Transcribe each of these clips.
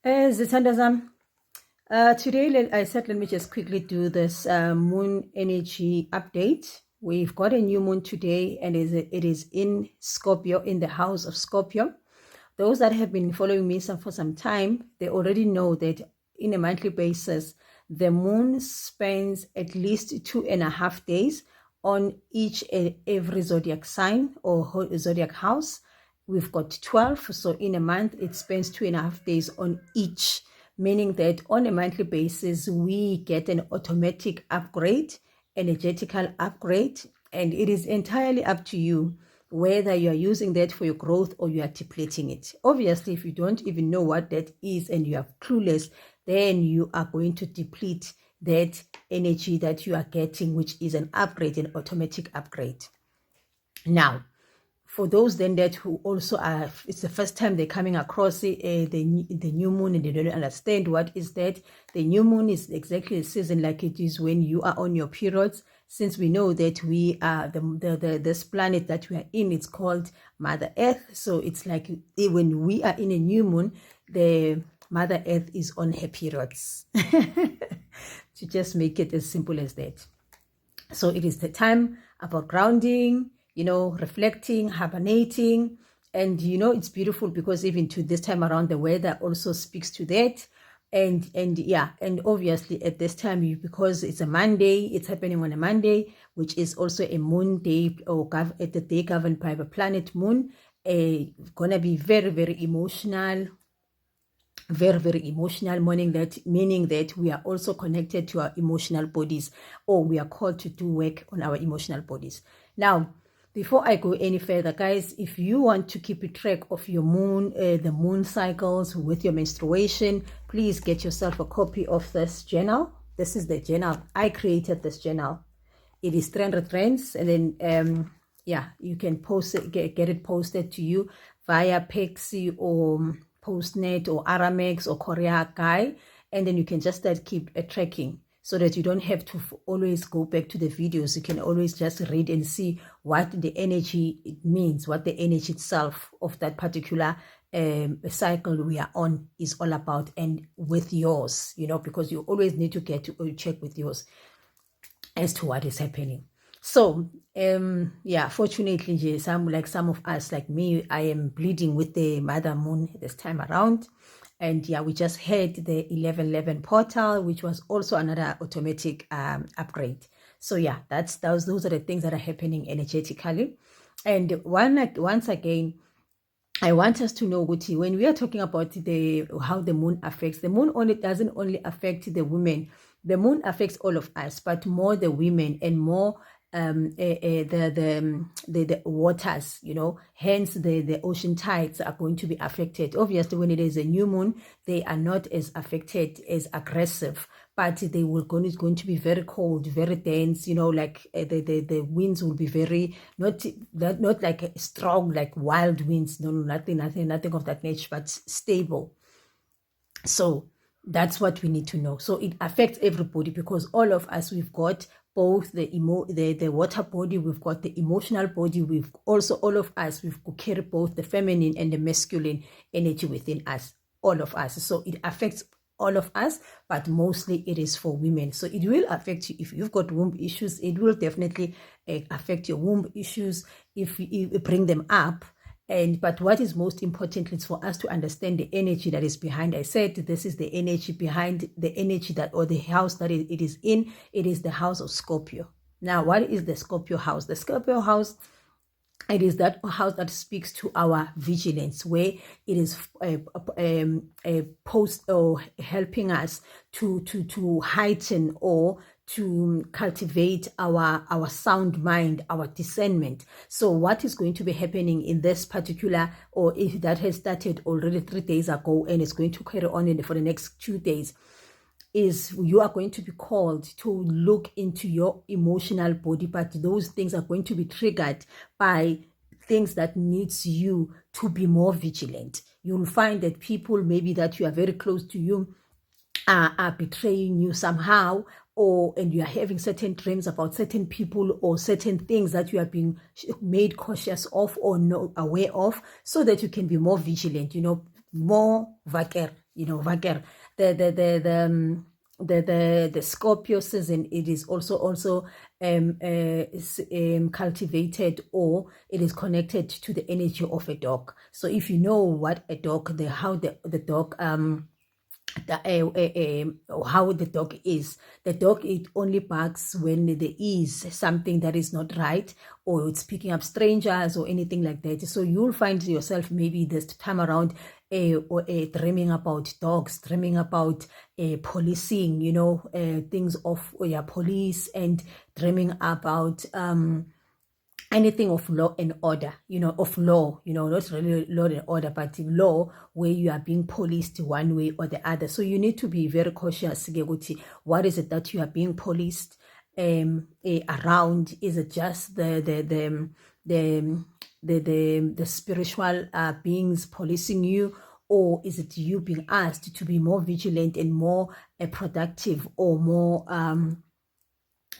Zitandazam. Today, I said, let me just quickly do this moon energy update. We've got a new moon today, and it is in Scorpio, in the house of Scorpio. Those that have been following me for some time, they already know that in a monthly basis, the moon spends at least 2.5 days on each and every zodiac sign or zodiac house. We've got 12, so in a month, it spends 2.5 days on each, meaning that on a monthly basis, we get an automatic upgrade, energetical upgrade, and it is entirely up to you whether you are using that for your growth or you are depleting it. Obviously, if you don't even know what that is and you are clueless, then you are going to deplete that energy that you are getting, which is an upgrade, an automatic upgrade. Now, for those then that who also are, it's the first time they're coming across the new moon and they don't understand what is that. The new moon is exactly the season like it is when you are on your periods. Since we know that we are this planet that we are in, it's called Mother Earth. So it's like when we are in a new moon, the Mother Earth is on her periods. To just make it as simple as that. So it is the time about grounding, reflecting, hibernating. And, it's beautiful because even to this time around, the weather also speaks to that. And obviously at this time, because it's a Monday, it's happening on a Monday, which is also a moon day or at the day governed by the planet moon, gonna be very, very emotional. Very, very emotional, meaning that we are also connected to our emotional bodies, or we are called to do work on our emotional bodies. Now, before I go any further, guys, if you want to keep a track of your moon, the moon cycles with your menstruation, please get yourself a copy of this journal. This is the journal. I created this journal. It is 300 rands, and then you can post it, get it posted to you via Pexi or Postnet or Aramex or Korea Guy, and then you can just start keep tracking so that you don't have to always go back to the videos. You can always just read and see what the energy it means, what the energy itself of that particular cycle we are on is all about, and with yours, because you always need to get to check with yours as to what is happening. So, fortunately, some of us, like me, I am bleeding with the Mother Moon this time around. And we just had the 1111 portal, which was also another automatic upgrade. So those are the things that are happening energetically. And once again, I want us to know, Guti, when we are talking about how the moon affects, the moon doesn't only affect the women. The moon affects all of us, but more the women and more the waters, hence the ocean tides are going to be affected. Obviously, when it is a new moon, they are not as affected, as aggressive, but they will going to be very cold, very dense, like the winds will be very not like strong, like wild winds. No, nothing of that nature, but stable. So that's what we need to know. So it affects everybody because all of us, we've got both the water body, we've got the emotional body, we've also, all of us, we've carry both the feminine and the masculine energy within us, all of us. So it affects all of us, but mostly it is for women. So it will affect you if you've got womb issues. It will definitely affect your womb issues if you bring them up. But what is most important is for us to understand the energy that is behind. I said this is the energy behind, the energy that, or the house that it is in. It is the house of Scorpio. Now, what is the Scorpio house? The Scorpio house, it is that house that speaks to our vigilance, where it is a post or helping us to heighten or to cultivate our sound mind, our discernment. So what is going to be happening in this particular, or if that has started already 3 days ago and it's going to carry on for the next 2 days, is you are going to be called to look into your emotional body, but those things are going to be triggered by things that needs you to be more vigilant. You'll find that people maybe that you are very close to you are betraying you somehow, and you are having certain dreams about certain people or certain things that you are being made cautious of or not aware of, so that you can be more vigilant, more vaker, you know, vaker. The Scorpio season, it is also cultivated, or it is connected to the energy of a dog. So if you know what a dog, how the dog how the dog is. The dog, it only barks when there is something that is not right, or it's picking up strangers or anything like that. So you'll find yourself maybe this time around dreaming about dogs, dreaming about policing, you know, things of police, and dreaming about anything of law and order, you know, of law, you know, not really law and order, but law, where you are being policed one way or the other. So you need to be very cautious. What is it that you are being policed around? Is it just the spiritual beings policing you, or is it you being asked to be more vigilant and more productive, or more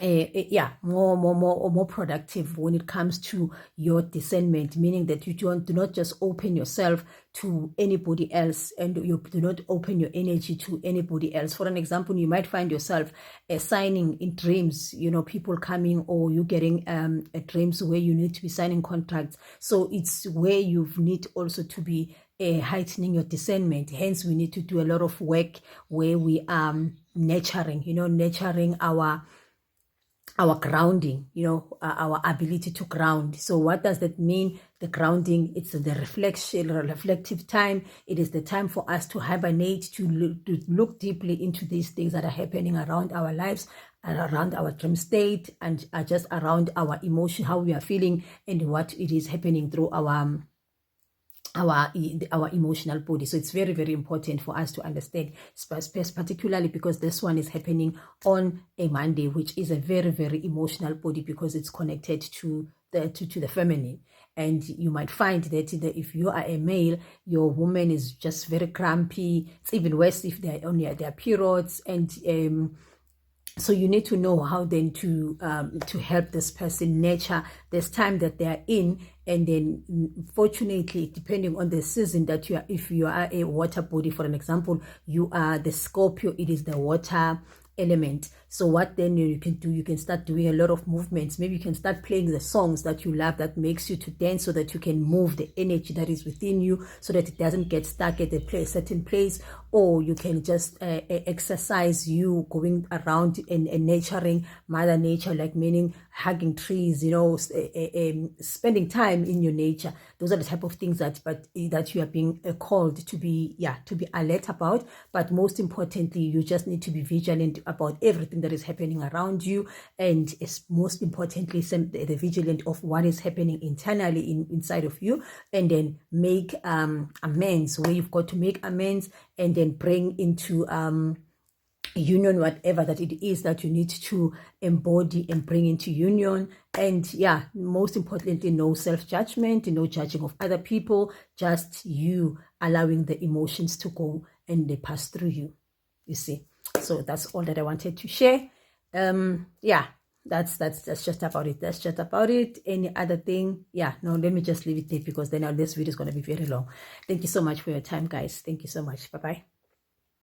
more productive when it comes to your discernment, meaning that you do not just open yourself to anybody else, and you do not open your energy to anybody else. For an example, you might find yourself signing in dreams, you know, people coming, or you getting dreams where you need to be signing contracts. So it's where you need also to be heightening your discernment. Hence, we need to do a lot of work where we are nurturing our grounding, you know, our ability to ground. So what does that mean? The grounding, it's the reflective time. It is the time for us to hibernate, to look deeply into these things that are happening around our lives, and around our dream state, and just around our emotion, how we are feeling, and what it is happening through our emotional body. So it's very, very important for us to understand, particularly because this one is happening on a Monday, which is a very, very emotional body, because it's connected to the feminine. And you might find that if you are a male, your woman is just very crampy. It's even worse if they're on their periods. And so you need to know how then to help this person nurture this time that they are in. And then fortunately, depending on the season that you are, if you are a water body, for an example, you are the Scorpio, it is the water element. So what then you can do, you can start doing a lot of movements. Maybe you can start playing the songs that you love, that makes you to dance, so that you can move the energy that is within you, so that it doesn't get stuck at a certain place. Or you can just exercise, you going around and nurturing Mother Nature, like meaning hugging trees, you know, spending time in your nature. Those are the type of things that you are being called to be alert about. But most importantly, you just need to be vigilant about everything that is happening around you, and most importantly, the vigilant of what is happening internally inside of you, and then make amends where you've got to make amends, and then bring into union whatever that it is that you need to embody and bring into union. And most importantly, no self-judgment, no judging of other people, just you allowing the emotions to go and they pass through you, you see. So that's all that I wanted to share. That's just about it. That's just about it. Any other thing? No, let me just leave it there, because then this video is going to be very long. Thank you so much for your time, guys. Thank you so much. Bye-bye.